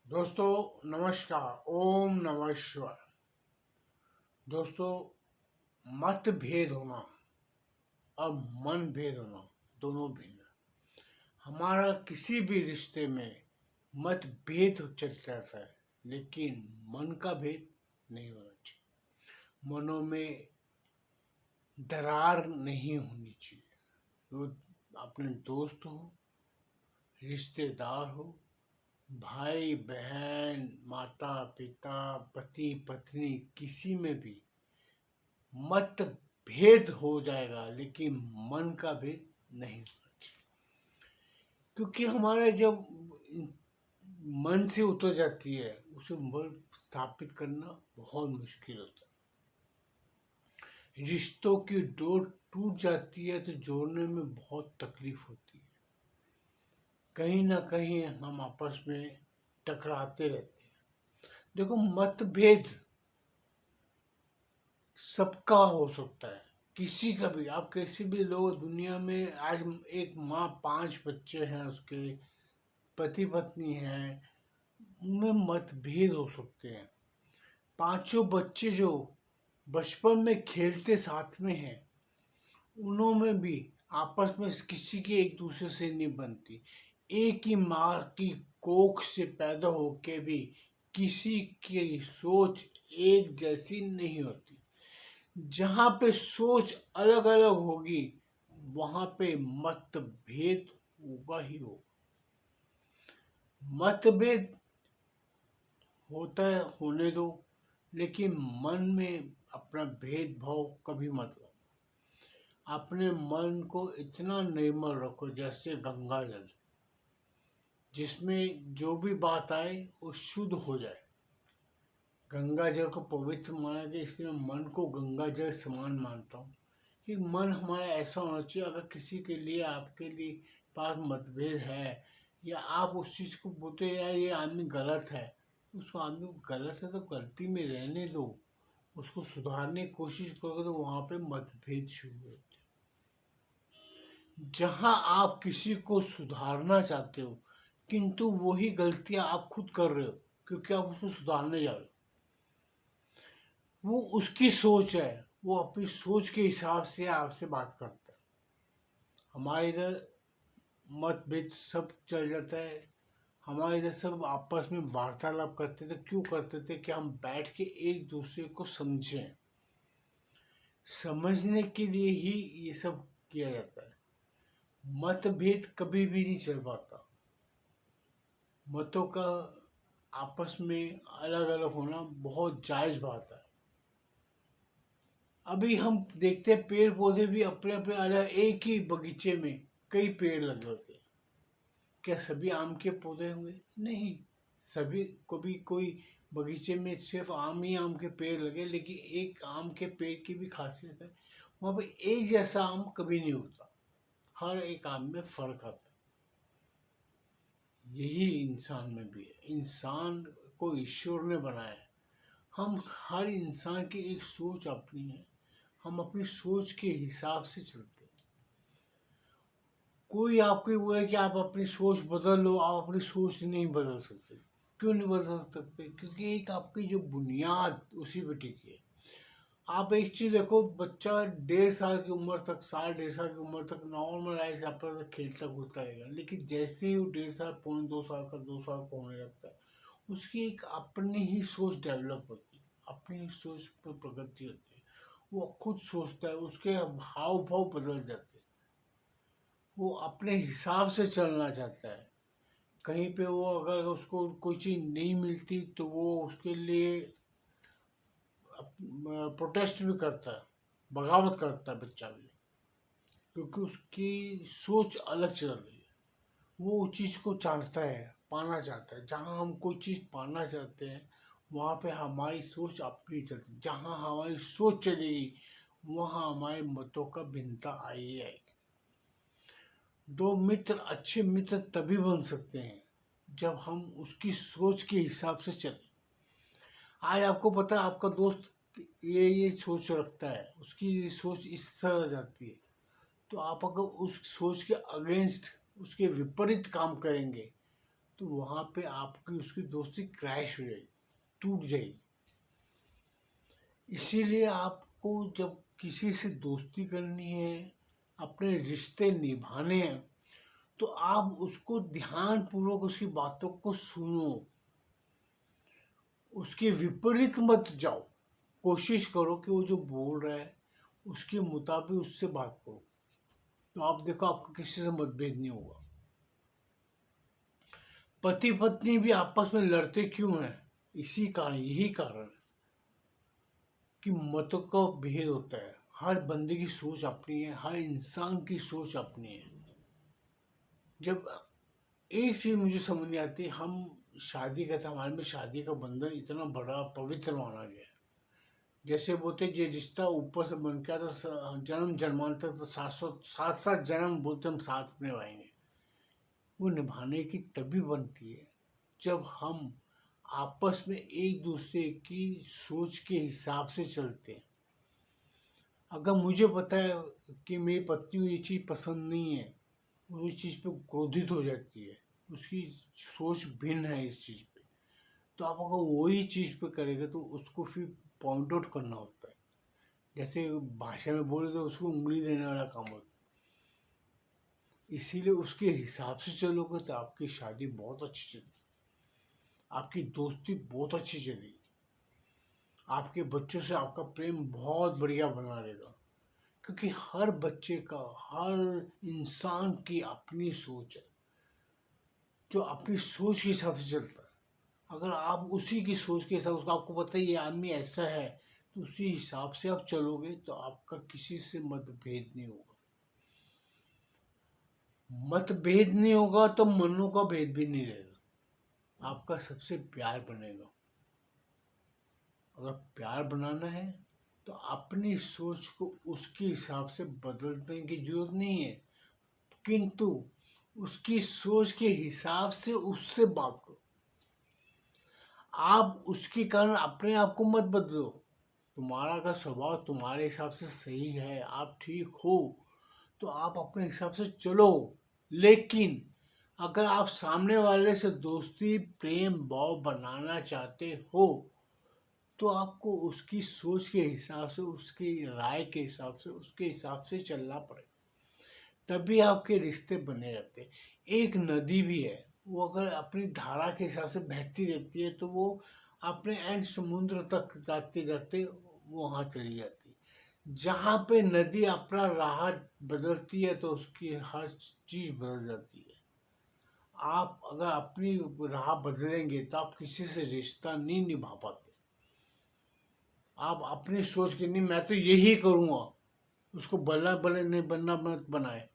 दोस्तों नमस्कार, ओम नमः शिवाय। दोस्तों, मतभेद होना और मन भेद होना दोनों भिन्न है। हमारा किसी भी रिश्ते में मतभेद चलता रहता है, लेकिन मन का भेद नहीं होना चाहिए। मनों में दरार नहीं होनी चाहिए। वो अपने दोस्त हो, रिश्तेदार हो, भाई बहन, माता पिता, पति पत्नी, किसी में भी मतभेद हो जाएगा, लेकिन मन का भेद नहीं होना चाहिए। क्योंकि हमारे जब मन से उतर जाती है, उसे बल स्थापित करना बहुत मुश्किल होता है। रिश्तों की डोर टूट जाती है तो जोड़ने में बहुत तकलीफ होती है। कहीं ना कहीं हम आपस में टकराते रहते हैं। देखो, मतभेद सबका हो सकता है, किसी का भी। आप किसी भी लोग दुनिया में, आज एक माँ 5 बच्चे हैं, उसके पति पत्नी हैं, उनमें मतभेद हो सकते हैं। पांचों बच्चे जो बचपन में खेलते साथ में हैं, उनमें भी आपस में किसी की एक दूसरे से नहीं बनती। एक ही माँ की कोख से पैदा होके भी किसी की सोच एक जैसी नहीं होती। जहाँ पे सोच अलग अलग होगी, वहाँ पे मतभेद होगा ही होगा। मतभेद होता है, होने दो, लेकिन मन में अपना भेदभाव कभी मत लो। अपने मन को इतना निर्मल रखो जैसे गंगा जल, जिसमें जो भी बात आए वो शुद्ध हो जाए। गंगा जल को पवित्र माना गया, इसलिए मैं मन को गंगा जल समान मानता हूँ। कि मन हमारा ऐसा होना चाहिए, अगर किसी के लिए आपके लिए पास मतभेद है, या आप उस चीज़ को बोलते हैं यार ये आदमी गलत है, उसको आदमी गलत है तो गलती में रहने दो, उसको सुधारने की कोशिश करोगे तो वहाँ पे मतभेद शुरू होते हैं। जहाँ आप किसी को सुधारना चाहते हो, किंतु वही गलतियाँ आप खुद कर रहे हो, क्योंकि आप उसको सुधारने जा रहे हो। वो उसकी सोच है, वो अपनी सोच के हिसाब से आपसे बात करता है। हमारे इधर मतभेद सब चल जाता है। हमारे इधर सब आपस में वार्तालाप करते थे। क्यों करते थे? कि हम बैठ के एक दूसरे को समझें। समझने के लिए ही ये सब किया जाता है। मतभेद कभी भी नहीं चल पाता। मतों का आपस में अलग अलग होना बहुत जायज बात है। अभी हम देखते हैं पेड़ पौधे भी अपने अपने अलग, एक ही बगीचे में कई पेड़ लगे होते हैं। क्या सभी आम के पौधे हुए? नहीं। सभी कभी कोई बगीचे में सिर्फ आम ही आम के पेड़ लगे, लेकिन एक आम के पेड़ की भी खासियत है, वहाँ पे एक जैसा आम कभी नहीं होता। हर एक आम में फर्क आता है। यही इंसान में भी है। इंसान को ईश्वर ने बनाया है। हम हर इंसान की एक सोच अपनी है। हम अपनी सोच के हिसाब से चलते हैं। कोई आपको बोले कि आप अपनी सोच बदल लो, आप अपनी सोच नहीं बदल सकते। क्यों नहीं बदल सकते? क्योंकि एक आपकी जो बुनियाद उसी पे टिकी है। आप एक चीज देखो, बच्चा 1.5 साल की उम्र तक, साल 1.5 साल की उम्र तक नॉर्मल लाइफ अपना खेलता कूदता रहेगा, लेकिन जैसे ही वो 1.5 साल, पौने 2 साल का, 2 साल का होने लगता है, उसकी एक अपनी ही सोच डेवलप होती है, अपनी ही सोच पर प्रगति होती है। वो खुद सोचता है, उसके हाव भाव बदल जाते हैं। वो अपने हिसाब से चलना चाहता है। कहीं पे वो अगर उसको कोई चीज़ नहीं मिलती तो वो उसके लिए प्रोटेस्ट भी करता है, बगावत करता है बच्चा भी, क्योंकि उसकी सोच अलग चल रही है। वो उस चीज़ को चाहता है, पाना चाहता है। जहाँ हम कोई चीज़ पाना चाहते हैं, वहाँ पे हमारी सोच अपनी चलती है। जहाँ हमारी सोच चलेगी, वहाँ हमारे मतों का भिन्नता आई आएगी। दो मित्र अच्छे मित्र तभी बन सकते हैं जब हम उसकी सोच के हिसाब से चलें। आज आपको पता है आपका दोस्त ये सोच रखता है, उसकी सोच इस तरह जाती है, तो आप अगर उस सोच के अगेंस्ट, उसके विपरीत काम करेंगे, तो वहाँ पे आपकी उसकी दोस्ती क्रैश हो जाएगी, टूट जाएगी। इसीलिए आपको जब किसी से दोस्ती करनी है, अपने रिश्ते निभाने हैं, तो आप उसको ध्यानपूर्वक उसकी बातों को सुनो, उसके विपरीत मत जाओ। कोशिश करो कि वो जो बोल रहा है उसके मुताबिक उससे बात करो, तो आप देखो आपका किसी से मतभेद नहीं होगा। पति पत्नी भी आपस में लड़ते क्यों हैं? इसी कारण, यही कारण कि मतों का भेद होता है। हर बंदे की सोच अपनी है, हर इंसान की सोच अपनी है। जब एक चीज मुझे समझ नहीं आती, हम शादी करते, हमारे में शादी का बंधन इतना बड़ा पवित्र माना गया है। जैसे बोलते ये रिश्ता ऊपर से बन के आता, जन्म जन्मांतर तो 700 जन्म बोलते हम साथ निभाएंगे। वो निभाने की तभी बनती है जब हम आपस में एक दूसरे की सोच के हिसाब से चलते हैं। अगर मुझे पता है कि मेरी पत्नी को ये चीज़ पसंद नहीं है, वो इस चीज़ पे क्रोधित हो जाती है, उसकी सोच भिन्न है इस चीज़ पे, तो आप अगर वही चीज़ पे करेंगे तो उसको फिर पॉइंट आउट करना होता है। जैसे भाषा में बोले तो उसको उंगली देने वाला काम होता है। इसीलिए उसके हिसाब से चलोगे तो आपकी शादी बहुत अच्छी चलेगी, आपकी दोस्ती बहुत अच्छी चलेगी, आपके बच्चों से आपका प्रेम बहुत बढ़िया बना रहेगा। क्योंकि हर बच्चे का, हर इंसान की अपनी सोच है, जो अपनी सोच के हिसाब से चलता है। अगर आप उसी की सोच के हिसाब से, आपको पता है ये आदमी ऐसा है, तो उसी हिसाब से आप चलोगे तो आपका किसी से मतभेद नहीं होगा। मतभेद नहीं होगा तो मनों का भेद भी नहीं रहेगा, आपका सबसे प्यार बनेगा। अगर प्यार बनाना है तो अपनी सोच को उसके हिसाब से बदलने की जरूरत नहीं है, किंतु उसकी सोच के हिसाब से उससे बात करो। आप उसके कारण अपने आप को मत बदलो। तुम्हारा अगर स्वभाव तुम्हारे हिसाब से सही है, आप ठीक हो, तो आप अपने हिसाब से चलो। लेकिन अगर आप सामने वाले से दोस्ती, प्रेम भाव बनाना चाहते हो, तो आपको उसकी सोच के हिसाब से, उसकी राय के हिसाब से, उसके हिसाब से चलना पड़ेगा, तभी आपके रिश्ते बने रहते हैं। एक नदी भी है, वो अगर अपनी धारा के हिसाब से बहती रहती है तो वो अपने एंड समुद्र तक जाते जाते वहाँ चली जाती है। जहाँ पे नदी अपना राह बदलती है तो उसकी हर चीज़ बदल जाती है। आप अगर अपनी राह बदलेंगे तो आप किसी से रिश्ता नहीं निभा पाते। आप अपनी सोच के नहीं, मैं तो यही करूँगा, उसको बनना बने नहीं बनना मत बनाए,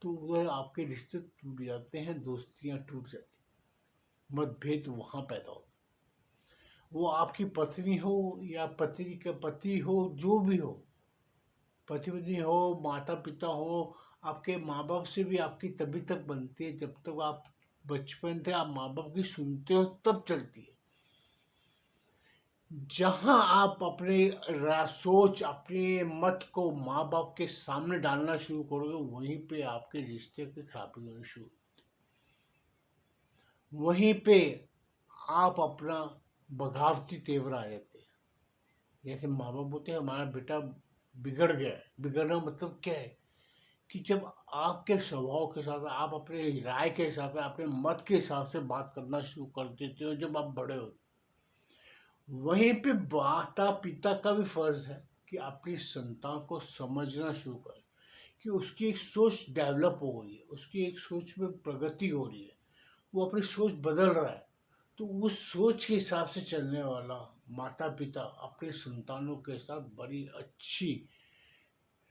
तो उधर आपके रिश्ते टूट जाते हैं, दोस्तियां टूट जाती हैं, मतभेद वहाँ पैदा होता है। वो आपकी पत्नी हो या पति का पति हो, जो भी हो, पति पत्नी हो, माता पिता हो, आपके माँ बाप से भी आपकी तभी तक बनती है जब तक आप बचपन से आप माँ बाप की सुनते हो, तब चलती है। जहां आप अपने सोच, अपने मत को माँ बाप के सामने डालना शुरू करोगे, वहीं पे आपके रिश्ते की खराबी होनी शुरू, वहीं पे आप अपना बगावती तेवर आ जाते हैं। जैसे माँ बाप बोलते हैं हमारा बेटा बिगड़ गया है। बिगड़ना मतलब क्या है कि जब आपके स्वभाव के साथ, आप अपने राय के हिसाब से, अपने मत के हिसाब से बात करना शुरू कर देते हो जब आप बड़े हो, वहीं पे माता पिता का भी फर्ज है कि अपनी संतान को समझना शुरू करें कि उसकी एक सोच डेवलप हो गई है, उसकी एक सोच में प्रगति हो रही है, वो अपनी सोच बदल रहा है। तो उस सोच के हिसाब से चलने वाला माता पिता अपने संतानों के साथ बड़ी अच्छी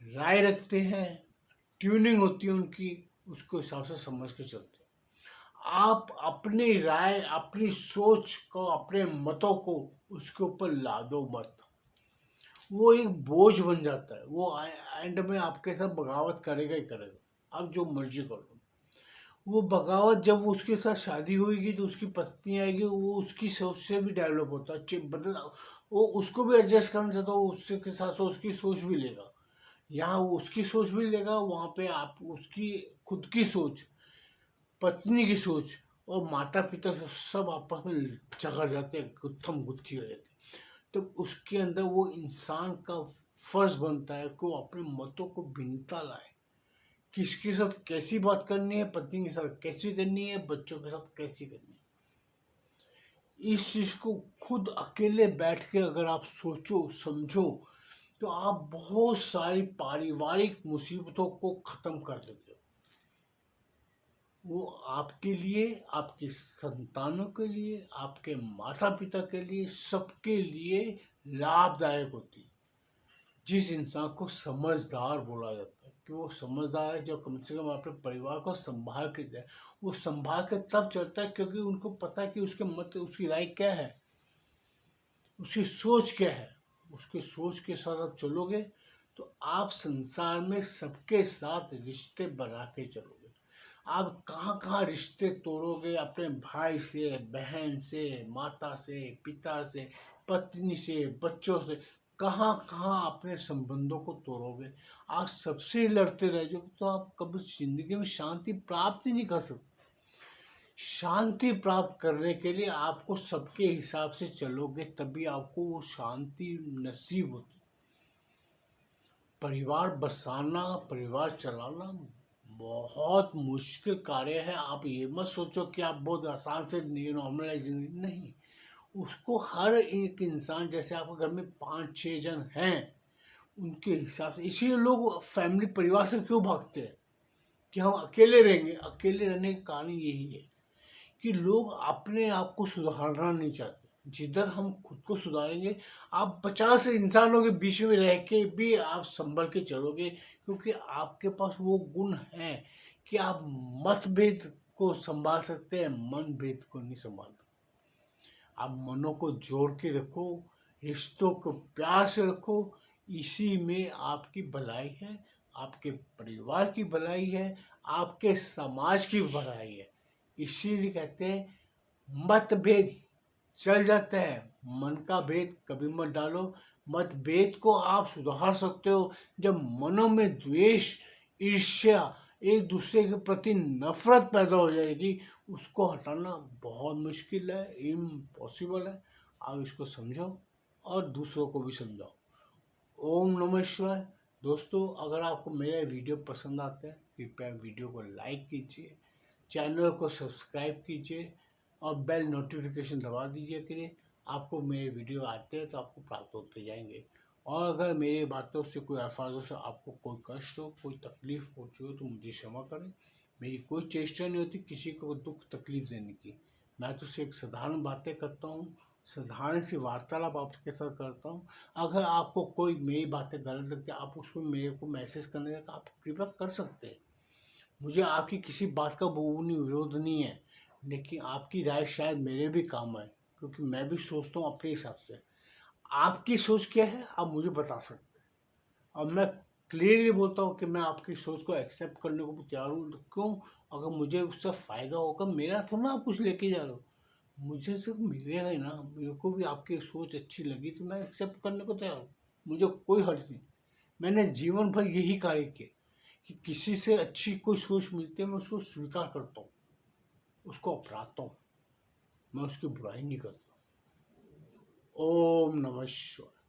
राय रखते हैं, ट्यूनिंग होती है उनकी, उसको हिसाब से समझ के चलते हैं। आप अपनी राय, अपनी सोच को, अपने मतों को उसके ऊपर लादो मत, वो एक बोझ बन जाता है। वो एंड में आपके साथ बगावत करेगा ही करेगा, आप जो मर्जी कर लो। वो बगावत जब उसके साथ शादी होगी तो उसकी पत्नी आएगी, वो उसकी सोच से भी डेवलप होता है, बदल, वो उसको भी एडजस्ट करना चाहता हो, उसके साथ साथ उसकी सोच भी लेगा। यहाँ वो उसकी सोच भी लेगा, वहाँ पे आप उसकी खुद की सोच, पत्नी की सोच, और माता पिता से सब आपस में झगड़ जाते हैं, गुत्थम गुत्थी हो जाती है। तो उसके अंदर वो इंसान का फर्ज बनता है कि वो अपने मतों को भिन्नता लाए, किसके साथ कैसी बात करनी है, पत्नी के साथ कैसी करनी है, बच्चों के साथ कैसी करनी है। इस चीज को खुद अकेले बैठ के अगर आप सोचो समझो तो आप बहुत सारी पारिवारिक मुसीबतों को खत्म कर देते हो। वो आपके लिए, आपकी संतानों के लिए, आपके माता पिता के लिए, सबके लिए लाभदायक होती है। जिस इंसान को समझदार बोला जाता है कि वो समझदार है, जो कम से कम अपने परिवार को संभाल के जाए। वो संभाल के तब चलता है क्योंकि उनको पता है कि उसके मत, उसकी राय क्या है, उसकी सोच क्या है। उसके सोच के साथ आप चलोगे तो आप संसार में सबके साथ रिश्ते बना के चलोगे। आप कहाँ कहाँ रिश्ते तोड़ोगे, अपने भाई से, बहन से, माता से, पिता से, पत्नी से, बच्चों से, कहाँ कहाँ अपने संबंधों को तोड़ोगे। आप सबसे लड़ते रह जाओगे तो आप कभी जिंदगी में शांति प्राप्त ही नहीं कर सकते। शांति प्राप्त करने के लिए आपको सबके हिसाब से चलोगे तभी आपको वो शांति नसीब होती। परिवार बसाना, परिवार चलाना बहुत मुश्किल कार्य है। आप ये मत सोचो कि आप बहुत आसान से नॉर्मलाइज, नहीं। उसको हर एक इंसान, जैसे आपके घर में 5-6 जन हैं, उनके हिसाब से, इसीलिए लोग फैमिली परिवार से क्यों भागते हैं कि हम अकेले रहेंगे। अकेले रहने का कारण यही है कि लोग अपने आप को सुधारना नहीं चाहते। जिधर हम खुद को सुधारेंगे, आप 50 इंसानों के बीच में रह के भी आप संभल के चलोगे, क्योंकि आपके पास वो गुण है कि आप मतभेद को संभाल सकते हैं, मन भेद को नहीं संभाल सकते। आप मनों को जोड़ के रखो, रिश्तों को प्यार से रखो। इसी में आपकी भलाई है, आपके परिवार की भलाई है, आपके समाज की भलाई है। इसीलिए कहते हैं मतभेद चल जाता है, मन का भेद कभी मत डालो। मतभेद को आप सुधार सकते हो जब मनों में द्वेष, ईर्ष्या, एक दूसरे के प्रति नफरत पैदा हो जाएगी। उसको हटाना बहुत मुश्किल है, इम्पॉसिबल है। आप इसको समझो और दूसरों को भी समझाओ। ओम नमः शिवाय। दोस्तों, अगर आपको मेरे वीडियो पसंद आते हैं कृपया वीडियो को लाइक कीजिए, चैनल को सब्सक्राइब कीजिए और बेल नोटिफिकेशन दबा दीजिए कि आपको मेरे वीडियो आते हैं तो आपको प्राप्त होते जाएंगे। और अगर मेरी बातों से, कोई अल्फाजों से आपको कोई कष्ट हो, कोई तकलीफ पहुँची हो तो मुझे क्षमा करें। मेरी कोई चेष्टा नहीं होती किसी को दुख तकलीफ देने की। मैं तो सिर्फ साधारण बातें करता हूँ, साधारण सी वार्तालाप आपके साथ करता हूँ। अगर आपको कोई मेरी बातें गलत लगती है, आप उसको मेरे को मैसेज करने का आप कृपया कर सकते हैं। मुझे आपकी किसी बात का वो नहीं, विरोध नहीं है, लेकिन आपकी राय शायद मेरे भी काम आए, क्योंकि मैं भी सोचता हूँ अपने हिसाब से। आपकी सोच क्या है आप मुझे बता सकते हैं। अब मैं क्लियरली बोलता हूँ कि मैं आपकी सोच को एक्सेप्ट करने को भी तैयार हूँ। क्यों? अगर मुझे उससे फ़ायदा होगा, मेरा थोड़ा ना आप कुछ लेके जा रहे हो, मुझे सिर्फ मिलेगा ही ना। मेरे को भी आपकी सोच अच्छी लगी तो मैं एक्सेप्ट करने को तैयार हूँ, मुझे कोई हर्ज नहीं। मैंने जीवन भर यही कार्य किया कि किसी से अच्छी कोई सोच मिलती है मैं उसको स्वीकार करता हूँ, उसको अपनाता हूँ, मैं उसकी बुराई नहीं करता। ओम नमः शिवाय।